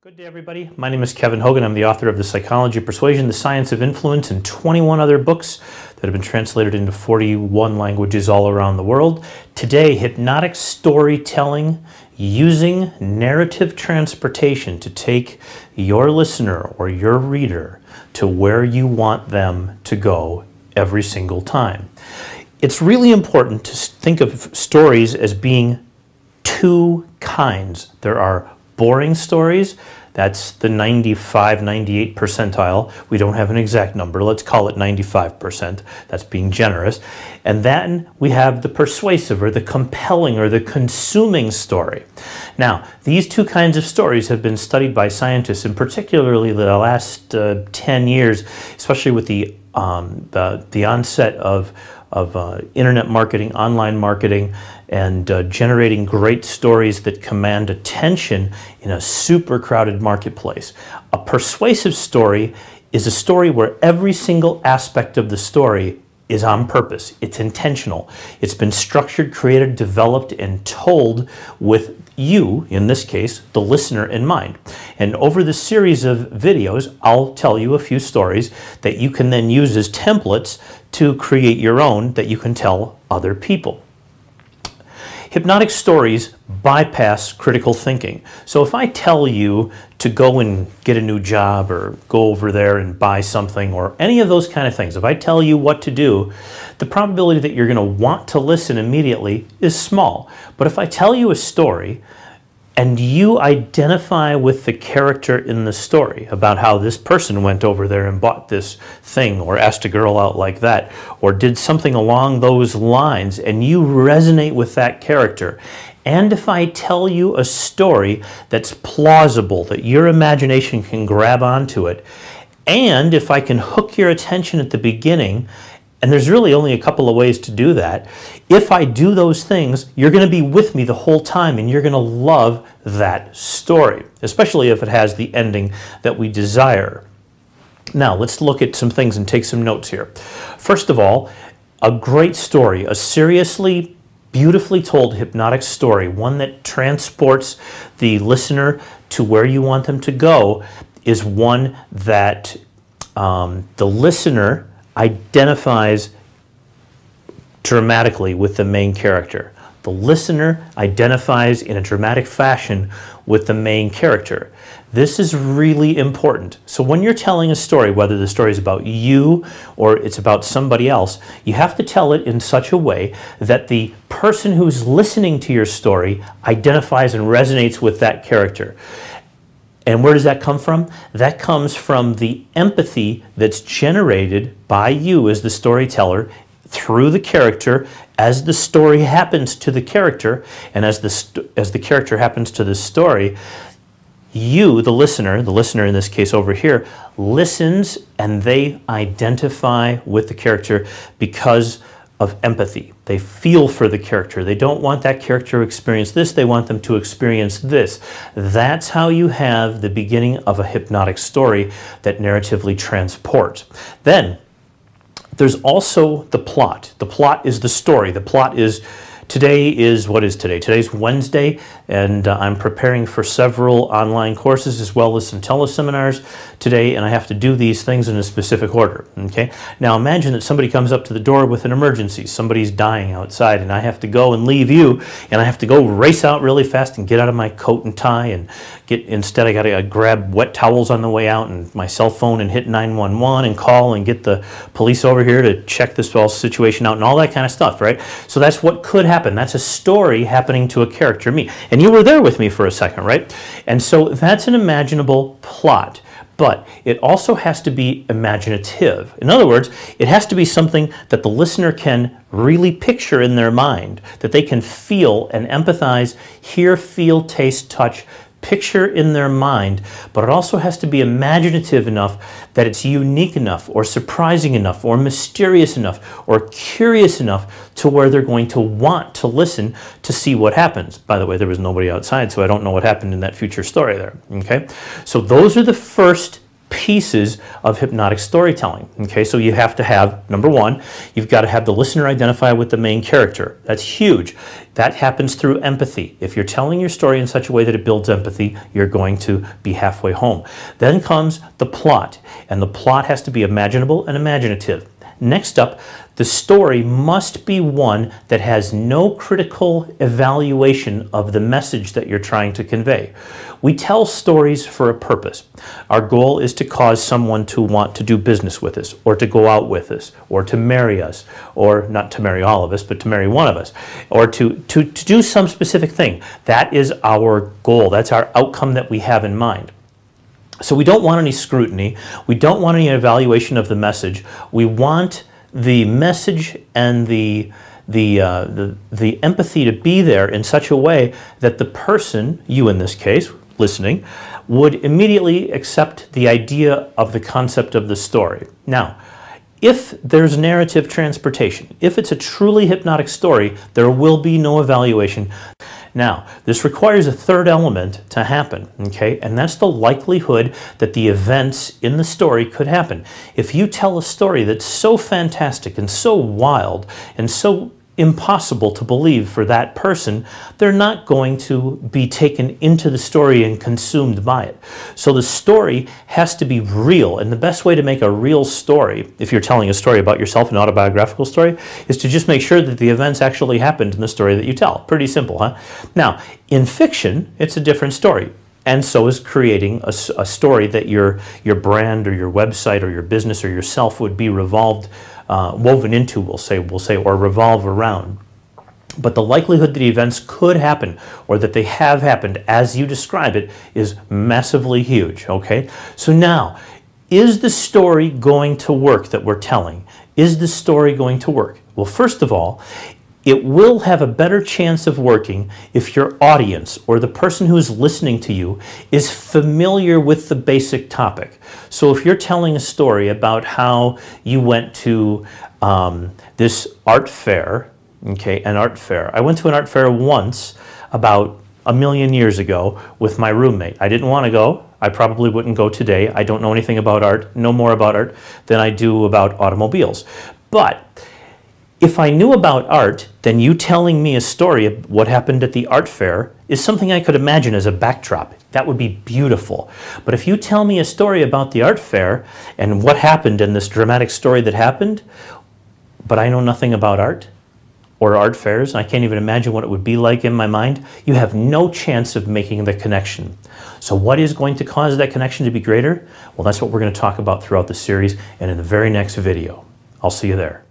Good day, everybody. My name is Kevin Hogan. I'm the author of The Psychology of Persuasion, The Science of Influence, and 21 other books that have been translated into 41 languages all around the world. Today, hypnotic storytelling using narrative transportation to take your listener or your reader to where you want them to go every single time. It's really important to think of stories as being two kinds. There are boring stories, that's the 95, 98 percentile. We don't have an exact number. Let's call it 95%. That's being generous. And then we have the persuasive or the compelling or the consuming story. Now, these two kinds of stories have been studied by scientists, and particularly the last 10 years, especially with the onset of internet marketing, online marketing, and generating great stories that command attention in a super crowded marketplace. A persuasive story is a story where every single aspect of the story is on purpose. It's intentional. It's been structured, created, developed, and told with you, in this case, the listener in mind. And over the series of videos, I'll tell you a few stories that you can then use as templates to create your own that you can tell other people. Hypnotic stories bypass critical thinking. So if I tell you to go and get a new job or go over there and buy something or any of those kind of things, if I tell you what to do, the probability that you're going to want to listen immediately is small. But if I tell you a story and you identify with the character in the story about how this person went over there and bought this thing or asked a girl out like that or did something along those lines, and you resonate with that character, and if I tell you a story that's plausible, that your imagination can grab onto it, and if I can hook your attention at the beginning, and there's really only a couple of ways to do that. If I do those things, you're going to be with me the whole time and you're going to love that story, especially if it has the ending that we desire. Now, let's look at some things and take some notes here. First of all, a great story, a seriously, beautifully told hypnotic story, one that transports the listener to where you want them to go, is one that the listener identifies dramatically with the main character. The listener identifies in a dramatic fashion with the main character. This is really important. So when you're telling a story, whether the story is about you or it's about somebody else, you have to tell it in such a way that the person who's listening to your story identifies and resonates with that character. And where does that come from? That comes from the empathy that's generated by you as the storyteller through the character as the story happens to the character, and as the character happens to the story, you, the listener in this case over here, listens and they identify with the character because of empathy. They feel for the character. They don't want that character to experience this. They want them to experience this. That's how you have the beginning of a hypnotic story that narratively transports. Then there's also the plot. The plot is the story. The plot is, today is, what is today? Today's Wednesday, and I'm preparing for several online courses as well as some teleseminars today, and I have to do these things in a specific order, okay? Now imagine that somebody comes up to the door with an emergency. Somebody's dying outside, and I have to go and leave you, and I have to go race out really fast and get out of my coat and tie and instead I gotta grab wet towels on the way out and my cell phone and hit 911 and call and get the police over here to check this whole situation out and all that kind of stuff, right? So that's what could happen. That's a story happening to a character, me. And you were there with me for a second, right? And so that's an imaginable plot. But it also has to be imaginative. In other words, it has to be something that the listener can really picture in their mind, that they can feel and empathize, hear, feel, taste, touch, picture in their mind, but it also has to be imaginative enough that it's unique enough or surprising enough or mysterious enough or curious enough to where they're going to want to listen to see what happens. By the way, there was nobody outside, so I don't know what happened in that future story there, okay? So those are the first pieces of hypnotic storytelling. Okay, so you have to have, number one, you've got to have the listener identify with the main character. That's huge. That happens through empathy. If you're telling your story in such a way that it builds empathy, you're going to be halfway home. Then comes the plot, and the plot has to be imaginable and imaginative. Next up, the story must be one that has no critical evaluation of the message that you're trying to convey. We tell stories for a purpose. Our goal is to cause someone to want to do business with us, or to go out with us, or to marry us, or not to marry all of us, but to marry one of us, or to do some specific thing. That is our goal. That's our outcome that we have in mind. So we don't want any scrutiny. We don't want any evaluation of the message. We want the message and the empathy to be there in such a way that the person, you in this case, listening, would immediately accept the idea of the concept of the story. Now, if there's narrative transportation, if it's a truly hypnotic story, there will be no evaluation. Now, this requires a third element to happen, okay? And that's the likelihood that the events in the story could happen. If you tell a story that's so fantastic and so wild and so impossible to believe for that person, they're not going to be taken into the story and consumed by it. So the story has to be real, and the best way to make a real story, if you're telling a story about yourself, an autobiographical story, is to just make sure that the events actually happened in the story that you tell. Pretty simple, huh? Now, in fiction, it's a different story. And so is creating a story that your brand or your website or your business or yourself would be woven into, we'll say, or revolve around. But the likelihood that the events could happen or that they have happened as you describe it is massively huge, okay? So now, is the story going to work that we're telling? Is the story going to work? Well, first of all, it will have a better chance of working if your audience or the person who's listening to you is familiar with the basic topic. So if you're telling a story about how you went to this art fair, okay, an art fair. I went to an art fair once about 1,000,000 years ago with my roommate. I didn't want to go. I probably wouldn't go today. I don't know anything about art, no more about art than I do about automobiles. But if I knew about art, then you telling me a story of what happened at the art fair is something I could imagine as a backdrop. That would be beautiful. But if you tell me a story about the art fair and what happened in this dramatic story that happened, but I know nothing about art or art fairs, and I can't even imagine what it would be like in my mind, you have no chance of making the connection. So what is going to cause that connection to be greater? Well, that's what we're going to talk about throughout the series and in the very next video. I'll see you there.